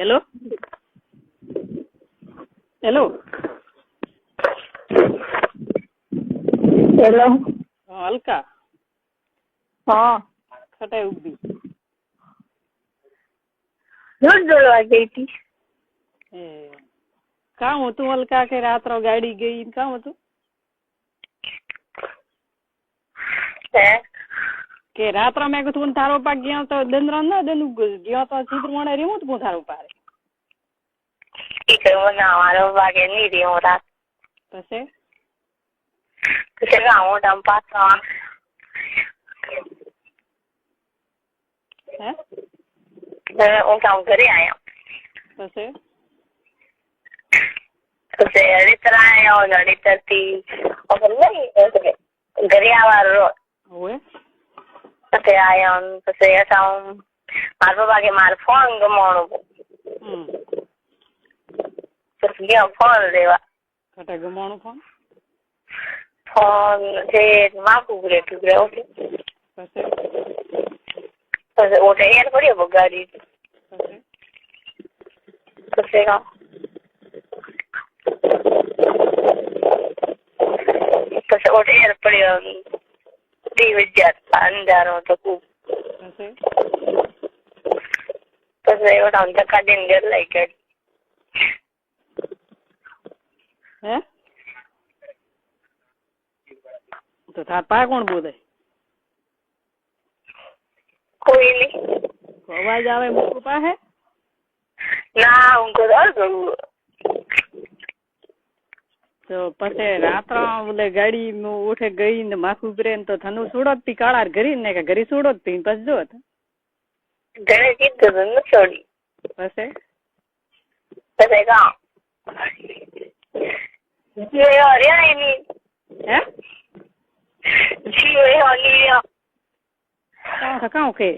Hello hello hello. Alka હા, ખટાઈ ઉભી દૂધ દોડવા ગઈ હતી. એ કામ હતું અલકા કે રાત્રો ગાડી ગઈ કામ હતું કે રાત્રો મેં કીધું તારો પાક ગયા તો દંદરા ના દંડ ગયો તો ચિત્ર મને રેવું તું તારો પારે મારો ભાગે નહીં રહ્યો રાત પછી હું પાછા હું કામ ઘરે આવ્યા પછી રીતર આવ્યો રીતર થી ઘરે આવવાનો રોજ હોય પછી આવ્યો પછી મારા ભાગે મારો ફોન ગમાણો પછી ગયો ફોન લેવા ખટા ગમાણું ફોન જે માગું ઘરે ટુકડે ઓકે પછી ઓટે યાર પડ્યો બગાડી પછી ઓટે યાર પડ્યો 2000 અંધારો તો ખૂબ પછી ઓટા ધક્કા દઈને ઘર લઈ ગઈ હે તો તાર પા કોણ બોલે કોઈ નહીં અવાજ આવે મૂકું પાસે ના હું કરું તો પછી રાત્રા બોલે ગાડી ઉઠે ગઈ ને માથું ઉભરે ને તો થનું સુડત તી કાળા ઘરી ને કે ઘરી સુડત તી પછી જો ઘરે કીધું ન છોડી પછી કામ હે કાં કે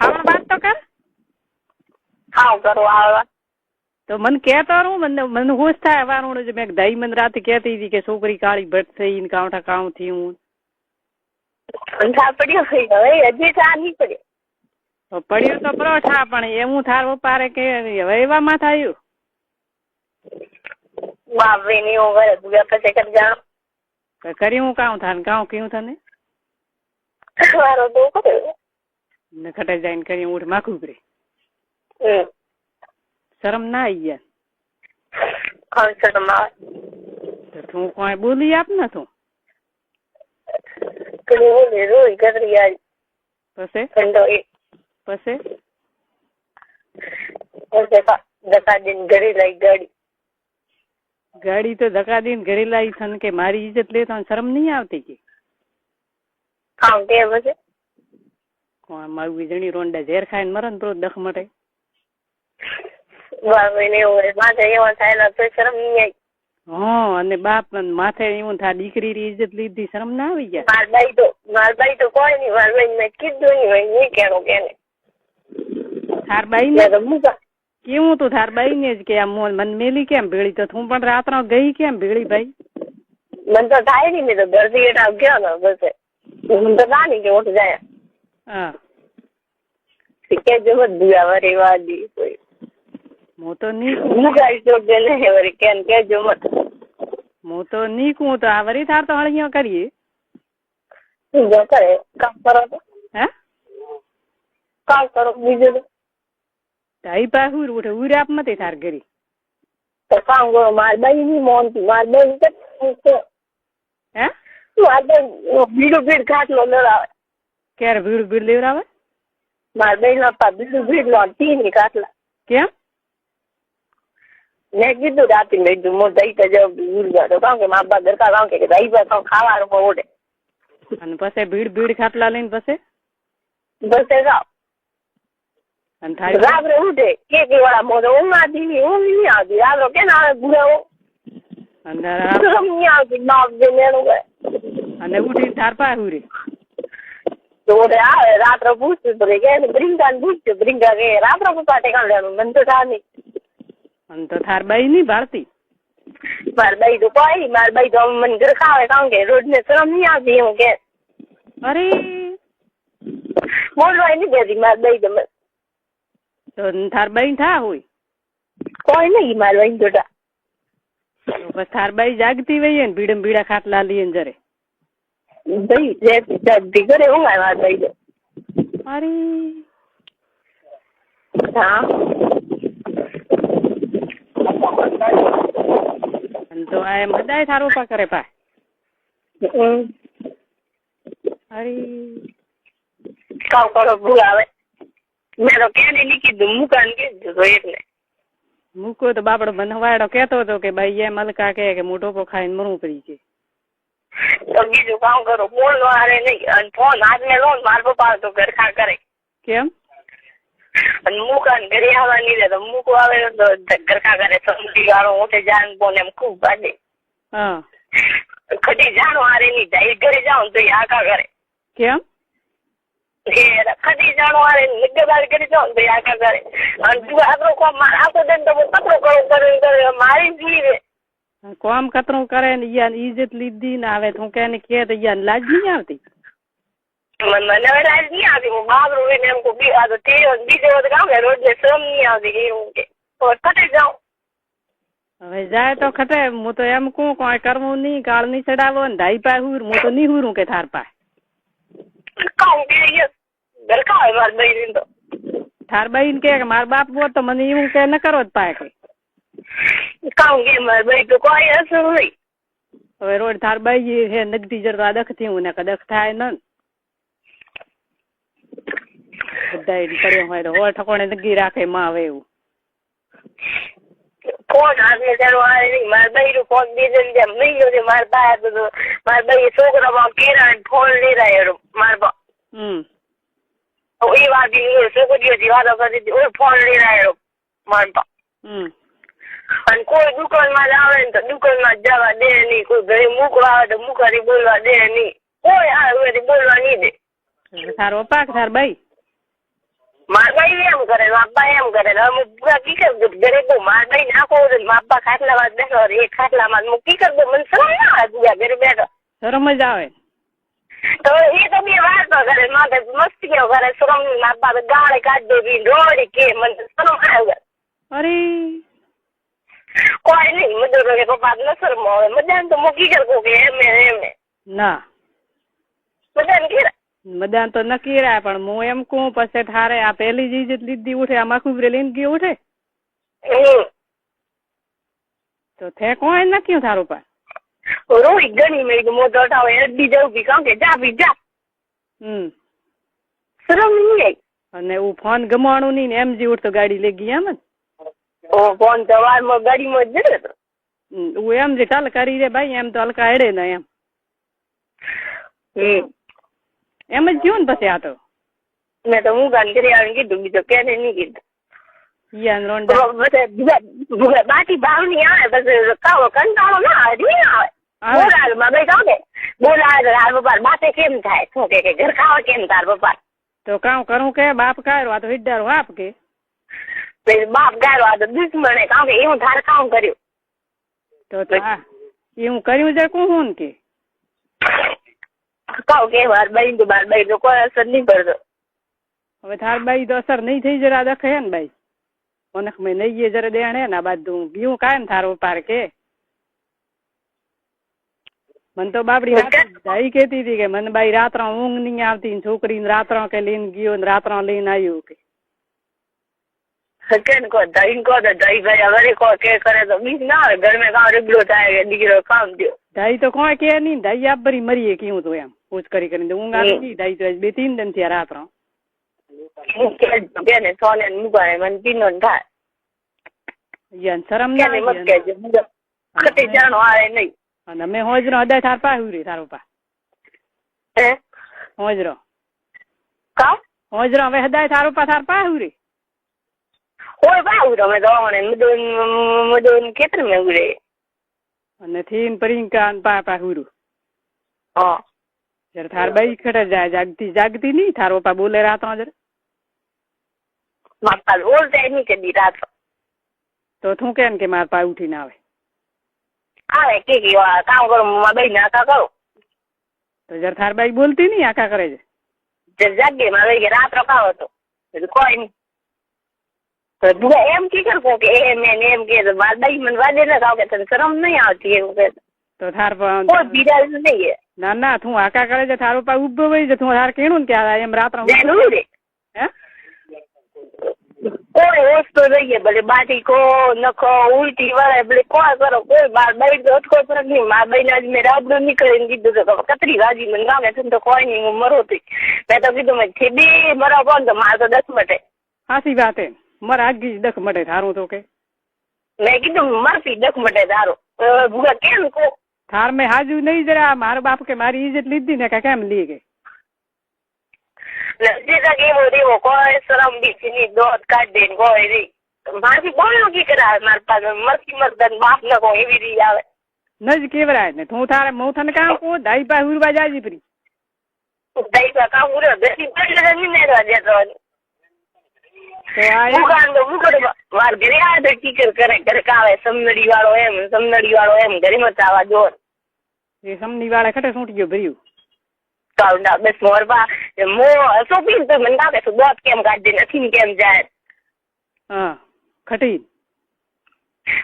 આવણ વાત તો કર હા કરો આવવા તો મને કહેતો મને હોશ થાય વારું મેં દાઈ મને રાતે કહેતી હતી કે છોકરી કાળી ભટ્ટ થઈ ને કાંઠા કામ થી હું પડ્યો હવે હજી ચા નહીં પડ્યો પડ્યો તો પરોઠા પણ એવું થાર પારે કે હવે એવામાં થયું બાપરે ની ઉંમર પછી કરી જાણો કરી હું કામ થાય કામ કયું તને મારો તો કર્યો ને ખટાઈ જાય કરી ઉઠ માખું કરે શરમ ના આવી ગયા તું કોઈ બોલી આપ ને તું પછી ધક્કા દઈને ઘરે લઈ ગાડી તો ધક્કા દઈને ઘરે લાવી થને કે મારી ઇજ્જત લે તો શરમ નહીં આવતી કે કામ કે પછી કોણ મારું વીજળી રોંડા ઝેર ખાઈને મરે ને તો દખ મટે હા અને બાપ માથે એવું થાય દીકરી ઇજ્જત લીધી શરમ ના આવી ગયા મારબાઈ તો કોઈ નઈ મારબાઈ મેં કીધું નહીં કેણું કેને થાર બાઈ ને કેવું તું થાર બાઈ ને જ કે આમ મન મેલી કેમ ભેળી તો તું પણ રાત્રા ગઈ કેમ ભેળી ભાઈ મને તો થાય નઈ મેં તો ઘરથી એટા ગયો ને બસ મને તો નાની કે ઓઠ જાય હા કે જમત દુયા વરી વાદી કોઈ હું તો નહીં હું તો નીકું તો આ વરી થાર તો હળીઓ કરીએ કરે કામ કરો તો હે કામ કરો બીજું તાઈ પાછું ઉઠે ઉરે આપ મતે થાર ઘરી તો કામ કરો મારબાઈ ની મોનતી મારબાઈ હે મારબાઈ ભીડ ખાટલો લડાવે ક્યારે ભીડ લેવડાવે મારબાઈ નો ભીડ લો તી કાટલા કેમ મેં કીધું રાતે મેં કીધું હું દઈ તો જાઉં તો કામ કે મા બાપ દરકાર કામ કે દઈ પર ખાવાનું ઓડે અને પછી ભીડ ખાટલા લઈને પછી બસ જાઓ અને થાળી રાત્રે ઉઠે કે વાળા મોઢે ઊંઘ આવતી નહીં આવતી રાત્રે કે ના ગુરાવો નહીં આવતી બાપ જે મેળું ગયે અને ઉઠી થાર પાછું રે તો આવે રાત્રે પૂછતું પડે કે બ્રિંગા ને પૂછતું બ્રિંગા કે રાત્રે પૂછવા ટેકાણ લેવાનું મને તો થાય નહીં અને તો થાર બાઈ નહીં ભાળતી મારી બાઈ તો કોઈ મારી બાઈ તો મને ઘર ખાવે કારણ કે રોજ ને શરમ નહીં આવતી એવું કે અરે બોલવાય નહીં દેતી મારે દઈ તમે તો થાર બાઈ થા હોય કોઈ નહીં મારે વહી જોતા બસ થાર બાઈ જાગતી વહીએ ને ભીડમ ભીડા ખાટલા લઈએ જરે દઈ જતી કરે હું મારે દઈ દે અરે હા તો આ એમ બધાય થારો પા કરે પા અરે કાવ કરો ભૂલ આવે મેં તો ક્યાં નહીં કીધું મુકાન કીધું એટલે મૂકો તો બાપડો બનવાડો કેતો હતો કે ભાઈ એ મલકા કે મોટો પો ખાઈને મરવું પડી છે તો બીજું કામ કરો ફોન હારે નહીં અને ફોન હાથને લો મારો પપ્પા તો ઘરખા કરે કેમ અને મુકાન ઘરે આવવા નહીં દે તો મૂકો આવે તો ઘરખા કરે સમજી વાળો મોટે જાન ફોન એમ ખૂબ બાંધે હા ખટી જાણો હારે નહીં જાય ઘરે જાઉં તો એ આકા કરે કેમ ખટી જાણો હારે નિગદાર કરી જાઉં તો એ આકા કરે અને તું આગળ કોમ આખો દે તો કપડો કરે મારી જીવે કોમ કતરું કરે ને ઈયાન ઈજ્જત લીધી ને આવે તું કે ને કે તો ઈયાન લાજ નહીં આવતી મને લાજ નહીં આવતી હું બાબરું ને એમ કોઈ આ તો તે બીજે વખત કામ ને રોજ શ્રમ નહીં આવતી એવું કે ખટી જાઉં હવે જાય તો ખટે હું તો એમ કહું કોઈ કરવું નહીં કાળ નહીં ચડાવો ને ધાઈ પાય હુર હું તો નહીં હુરું કે થાર પાય કામ કે ઘરખા હોય મારે બહેન તો થાર બહેન કે મારા બાપ બોલ તો મને એવું કે ન કરો જ પાય કે કામ કે મારે બહેન તો કોઈ અસર નહીં હવે રોડ થાર બાઈ છે નગદી જરવા દખ થયું ને કદખ થાય ન બધા કર્યો હોય તો હો ઠકોણે નગી રાખે માં આવે એવું ફોન હાથને ચાલો આવે નહીં મારે બહેરું ફોન બીજે જેમ મહિનો છે મારે બહાર તો મારે બહેન છોકરામાં કેરા ફોન લઈ રહ્યા મારે બા એ વાત છોકરીઓથી વાતો કરતી ફોન લઈ રહ્યો મારે બા અને કોઈ દુકાનમાં આવે ને તો દુકાનમાં જવા દે નહીં કોઈ ઘરે મૂકવા આવે તો મૂકવાથી બોલવા દે નહીં કોઈ આવે બોલવા નહીં દે તારો પાક થાર બાઈ મારા ભાઈ એમ કરે માપા એમ કરે હવે કી કર ઘરે બહુ મારા ભાઈ નાખો માપા ખાટલા માં બેઠો એક ખાટલા માં હું કી કર દઉં મને શરમ ના આવે ઘરે બેઠો શરમ જ આવે તો એ તો બે વાતો કરે માથે મસ્તીઓ કરે શરમ માપા તો ગાળે કાઢી દે રોડી કે મને શરમ આવે અરે કોઈ નહીં મદદ કરે પપ્પા ન શરમ આવે મદાન તો મૂકી કર કે એમ ના મદાન કે મદાન તો નક્કી રહ્યા પણ હું એમ કહું પછી થારે આ પેલી જ ઇજ્જત લીધી ઉઠે આમાં ખુબરે લઈને ગયો ઉઠે તો થે કોઈ નક્કી થારું પા રોઈ ગણી મેં મોટો હટાવો એડી જવું બી કામ કે જા બી જા શરમ નહીં અને હું ફોન ગમાણું નહીં ને એમ જી ઉઠતો ગાડી લઈ ગઈ એમ ફોન તો વારમાં ગાડીમાં જ જતો હું એમ જે ચાલ કરી રે ભાઈ એમ તો હલકા હેડે ને એમ એમ જ ગયું ને પછી આ તો મેં તો હું ગાન કરી આવીને કીધું બીજો કેને નહીં કીધું બાકી ભાવ ની આવે પછી કાવો કંટાળો ના આવે નહીં આવે બોલાવે ભાઈ કામ કે બોલાવે તાર પપ્પા બાતે કેમ થાય શું કે ઘર ખાવા કેમ તાર પપ્પા તો કામ કરું કે બાપ કાઢો આ તો હિડ્ડારો આપ કે બાપ ગાયો આ તો દુશ્મને કામ કે એવું તાર કામ કર્યું તો એવું કર્યું છે કોણ કે કહું કે બાર બાઈ તો કોઈ અસર નહીં કરતો હવે થાર બાઈ તો અસર નહીં થઈ જરા દખે ને બાઈ ઓનખ મેં નહીં જરા દેણ હે ને બાદું બીવું કાયમ થારો પાર કે મને તો બાપડી દાઈ કેતી હતી કે મને બાઈ રાત્રા ઊંઘ નહીં આવતી છોકરીને રાત્રા કે લઈને ગયો ને રાત્રા લઈને આવ્યું કે દાઈ તો કોઈ કે નહીં દાઈ આપ ભરી મરીએ કેવું તો એમ પૂછ કરી કરીને ઊંઘ આવી ગઈ દાઈ તો 2-3 દિન થયા રાત્રા શરમ ના અને અમે હોજરો અદાય થાર પા હુરી તારો પા હોજરો હવે હદાય થારો પા થાર પા હુરી કોઈ ભાવ તમે દવાને ખેતર મેં ઉડે અને થીન પરિંકા પા પા હુરું જરા થાર બાઈ ખડે જાય જાગતી નહીં થારો પા બોલે રાત જરા માપા બોલતા નહીં કદી રાત તો તું કેમ કે મારા પા ઉઠીને આવે કે કામ કરો બાઈ ને આખા કરો તો જરા થાર બાઈ બોલતી નહીં આખા કરે છે જાગે મારે કે રાત રખાવો હતો કોઈ નહીં તો ભૂગા એમ કી કરું કે એમ કે વાદઈ મને વાદે ને ખાવ કે તને શરમ નહીં આવતી એવું કે તો થાર કોઈ બીજા નહીં ના ના તું આકા કરે છે થારો પા ઉભો હોય છે તું થાર કેણું ને ત્યાં એમ રાત્રે હે કોઈ વસ્તુ જોઈએ ભલે બાટી કો નખો ઉલટી વળે ભલે કોઈ કરો કોઈ બાર બાઈ તો કોઈ ફરક નહીં મારા બાઈ આજ મેં રાબડું નીકળીને કીધું તો કતરી રાજી મને ગામે છે તો કોઈ નહીં હું મરો હતી મેં તો કીધું મેં બે મરા કોણ તો મારે તો 10 મટે હાસી વાત હે મારા આગી 10 મટે થારું તો કે મેં કીધું મરતી 10 મટે તારો ભૂગા કેમ કો થાર મેં હાજુ નહીં જરા મારો બાપ કે મારી ઇજ્જત લીધી ને કે કેમ લી ગઈ એવો કોઈ શરમ બીજી દોધ કાઢી દે કોઈ રી મારી બોલનું કી કરાવે મારા પાસે મરતી મરદન બાપ ન કોઈ એવી રી આવે નજ કેવરાય ને તું થારે મોથન કામ કો દાઈ પા હુરવા જાજી પરી દાઈ પા કામ ઉરે બેસી પડલે ની મેરવા દેતો તો આ મુકાન તો મુકડે વાર ઘરે આવે તો ટીચર કરે ઘરે કાવે સમનડી વાળો એમ ઘરે મચાવા જોર એ સમની વાળા ખટે સૂટી ગયો ભર્યું કાઉન્ડા બસ મોરબા મો સોપીન તો મને લાગે તો દોત કેમ કાઢી નથી ને કેમ જાય હા ખટી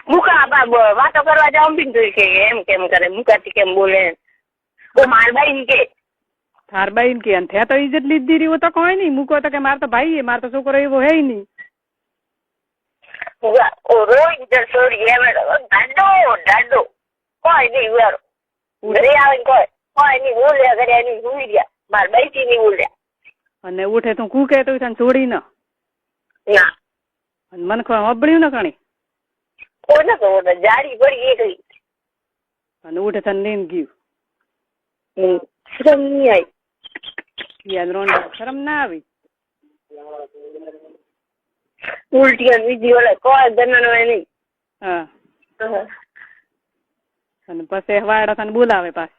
મુકા બા વાતો કરવા જાઉં બી તો કે એમ કેમ કરે મુકાથી કેમ બોલે ઓ મારબાઈ ને કે થાર બાઈ કે અંથે તો ઇજ્જત લીધી રહી તો કોઈ નહીં મૂકો તો કે માર તો ભાઈ માર તો છોકરો એવો હે નહીં ઓ રોઈ જ સોરી એમ ડાડો કોઈ નહીં યાર ઘરે આવે કોઈ નહીં બોલ્યા ઘરે એની ભૂલી ગયા માર બાઈથી નહીં બોલ્યા અને ઉઠે તું કૂકે તો તને છોડી ન ના અને મન ખો અબળ્યું ન કણી કોઈ ન તો જાડી પડી એકલી અને ઉઠે તને લઈને ગયું શરમ નહીં આવી યાદ રોંડા શરમ ના આવી ઉલટી અને બીજી ઓલે કોઈ જન્મનો નહીં હા અને પછી વાડા તને બોલાવે પાછ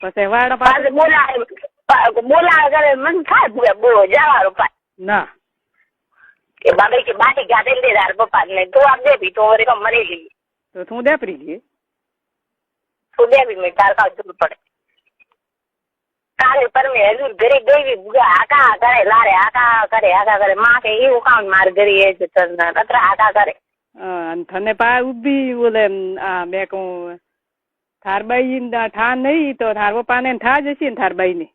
પછી વાડા પાસે બોલાવે કરે મન થાય બો જવાનું પાછ ના કે બાબા કે બાટી ગાડે દે તાર પપ્પા ને તો આપ દે તો વરે કમ મરી ગઈ તો તું દે પરી ગઈ તું દે બી મેં તાર કાવ જરૂર પડે કાલે પર મેં હજુ ઘરે ગઈ બુગા આકા કરે લારે આકા કરે માં કે એવું કામ માર ઘરે એ છે તને કતરા આકા કરે અને થને પા ઉભી બોલે આ મેં કહું થાર બાઈ ઠા નહીં તો થાર પપ્પા ને ઠા જશે ને થાર બાઈ ને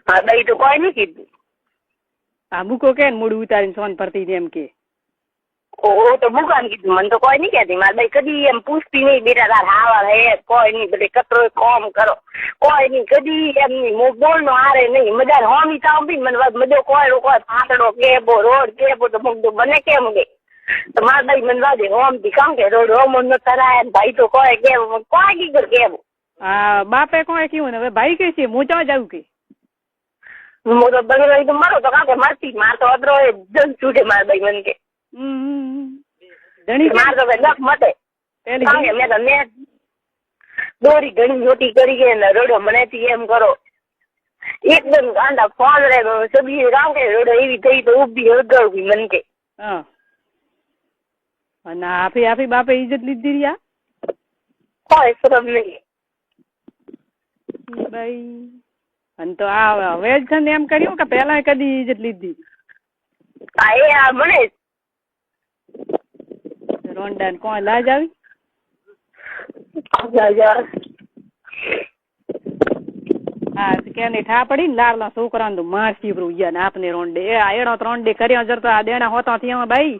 હા બાઈ તો કોઈ નહીં કીધું આ મૂકો કે મૂડું ઉતારીને સોન પરતી એમ કે ઓ તો મુકાન કીધું મને તો કોઈ નહીં કહેતી મારી બાઈ કદી એમ પૂછતી નહીં બેટા તાર હાવા હે કોઈ નહીં બધે કતરો કોમ કરો કોઈ નહીં કદી એમ નહીં બોલ નો હારે નહીં મજા હોમી થાવ બી મને મજો કોઈ ફાટડો કેબો રોડ કેબો તો મુકદો બને કેમ કે તો મારી બાઈ મને વાજે હોમ થી કામ કે રોડ હોમ ન કરાય ભાઈ તો કોઈ કેવું કોઈ કીધું કેવું હા બાપે કોઈ કેવું ને હવે ભાઈ કે છે હું ચા જાઉં કે હું તો બગડો તો મારો તો કાકે મરતી માર તો અદરો જન છૂટે મારી બાઈ મને કે માર તો નખ મટે મેં તો મેં દોરી ઘણી મોટી કરી ગઈ ને રોડો મને એમ કરો એકદમ ગાંડા ફોન રે સબજી રામ કે રોડો એવી થઈ તો ઉભી હળગાવી મન કે અને આપી બાપે ઇજ્જત લીધી રહ્યા કોઈ શરમ નહીં ભાઈ અને તો આ વેજ છે ને એમ કર્યું કે પેલા કદી ઇજ્જત લીધી હા એ આ મને રોંડા ને કોણ લાજ આવી હા કે ઠા પડી ને લાડલા છોકરા તો મારસી ગયા ને આપને રોંડે એડો રોંડે કર્યા જરતો આ દેણા હોતા થયા ભાઈ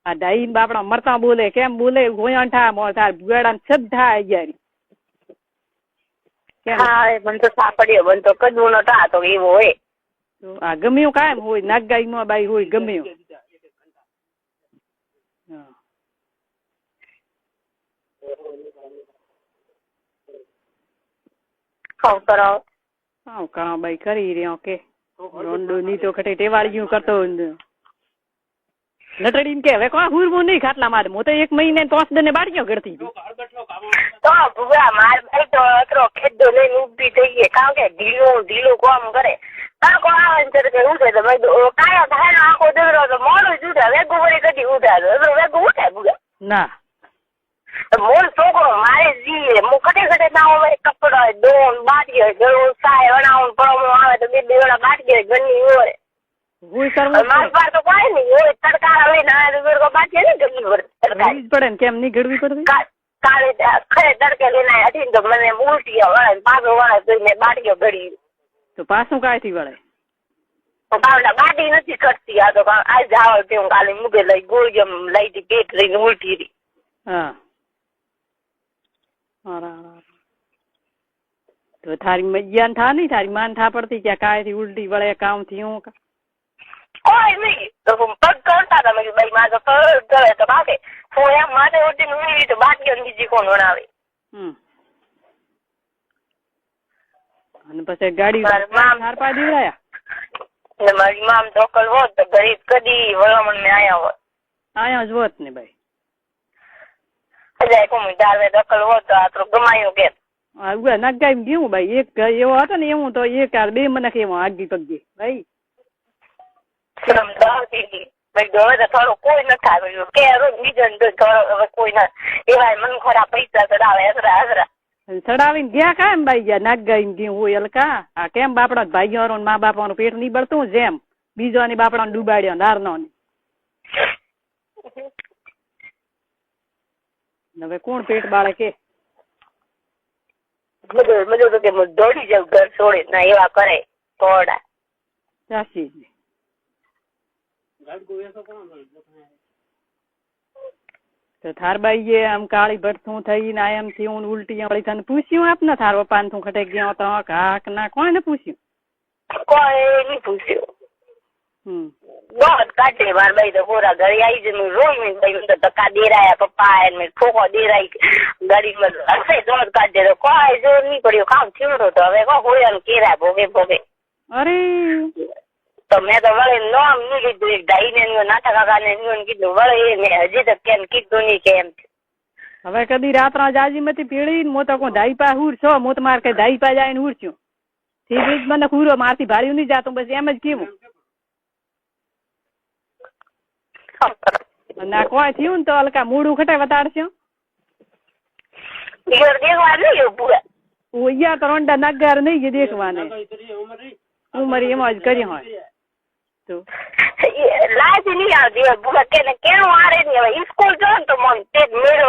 આ ડાઈ બાપડા મરતા બોલે કેમ બોલે ગોયા ઠા મોર ભુગાડા છબ ઠા ગયા હા મને તો સાપડ્યો મને તો કદવો નો ટા તો એવો હોય આ ગમ્યું કાયમ હોય નાગગાઈ નો બાઈ હોય ગમ્યું કામ ભાઈ કરી રહ્યો કે રોંડો ની તો ખટે ટેવાળ્યું કરતો લટડી કે હવે કોઈ હુરવું નહીં ખાટલા મારે હું તો 1 મહિને 5 દિને બાળ્યો કરતી હતી તો ભૂગા માર ભાઈ તો અતરો ખેડો લઈને ઊભી થઈ ગઈ કારણ કે ઢીલું કામ કરે તાકો આવે ને કે ઉઠે તો ભાઈ કાયો થાય આખો દગરો તો મોડું જ ઉઠે વેગું વળી કદી ઉઠાડો વેગું ઉઠે ભૂગા ના મૂળ છોકરો મારે જીએ હું કટે ના હોય કપડા દોન બાટીએ ગળો સાય વણાવું પડો આવે તો બે વેળા બાટીએ ઘરની હોય માર પાર તો કોઈ નહીં હોય તડકા લઈને આવે તો વેળો બાટીએ ને ઘરની પડે ને કેમ નહીં ઘડવી પડે કાલે ખરે તડકે લઈને હતી તો મને ઉલટી વળે પાછો વળે તો મેં બાટીઓ ઘડી તો પાછું કાંઈથી વળે બાટી નથી કરતી આ તો આજ જાવ તે હું કાલે મૂકે લઈ ગોળી લઈ હતી પેટ લઈને ઉલટી રહી હા તો થારી મૈયાને થા નહીં થારી માન થા પડતી કે કાંઈથી ઉલટી વળે કામ થી હું કોઈ નહીં તો પગ કરતા હતા મેં ભાઈ મારે તો કરે તો બાકી હું એમ માથે ઉઠીને ઉડી તો બાટલીઓ બીજી કોણ વણાવે અને પછી ગાડી ધાર પા દીવડાયા ને મારી મામ ધોકલ હોત તો ગરીબ કદી વળામણ ને આયા જ હોત ને ભાઈ હજાર કોમી ધારે દખલ હોત તો આ તો ગમાયું કે નગાઈ ગયું ભાઈ એક એવો હતો ને એવું તો એક બે મને કેવો આગી પગી ભાઈ થોડું કોઈ ન થાય કે બીજો થોડો કોઈ ના એવા મન ખોરા પૈસા ચડાવે હસરા ચડાવીને ગયા કામ ભાઈ ગયા નાક ગાઈને ગયું હોય હલકા આ કેમ બાપડા ભાઈઓ મા બાપાનું પેટ નહીં બળતું જેમ બીજો ની બાપડા ડૂબાડ્યો નારનો હવે કોણ પેટ બાળે કે મજો તો કે દોડી જાવ ઘર છોડે ના એવા કરે થોડા ચાસી તો થારબાઈ આમ કાળી ભઠ્ઠું થઈને આમ થયું ઉલટી વળી તને પૂછ્યું આપને થાર પપ્પાને તું ખટે ગયો તો કાક ના કોઈને પૂછ્યું કોઈ નહીં પૂછ્યું બહુ કાઢે માર ભાઈ તો પૂરા ઘરે આવી જઈને રોઈ ભાઈ તો ધક્કા દેરાયા પપ્પા એને ઠોકો દેરાઈ ગાડીમાં હશે દોડ કાઢે તો કોઈ જોર નહીં પડ્યો કામ થયું તો હવે કો હોય કેરા ભોગે ભોગે અરે તો મેં તો વળે નામ નહીં કીધું એક ડાઈ ને નાટા કાકા ને કીધું વળે મેં હજી તો કેમ કીધું નહીં કેમ હવે કદી રાત્રા જાજી માંથી પીડી હું તો કોઈ ધાઈ પા હુર છો હું તો મારે કઈ ધાઈ પા જાય ને હુરચ્યું થી મને હુરો મારથી ભાડ્યું નહીં જાતું બસ એમ જ કેવું ના કોઈ થયું ને તો હલકા મૂડું ખટે વતાડશો ઉયા તો રોંડા નગાર નહીં દેખવાને ઉમર એમાં જ કરી હોય તો લાજ નહીં આવતી કેમ વારે નહીં હવે સ્કૂલ જો ને તો મન તે મેળ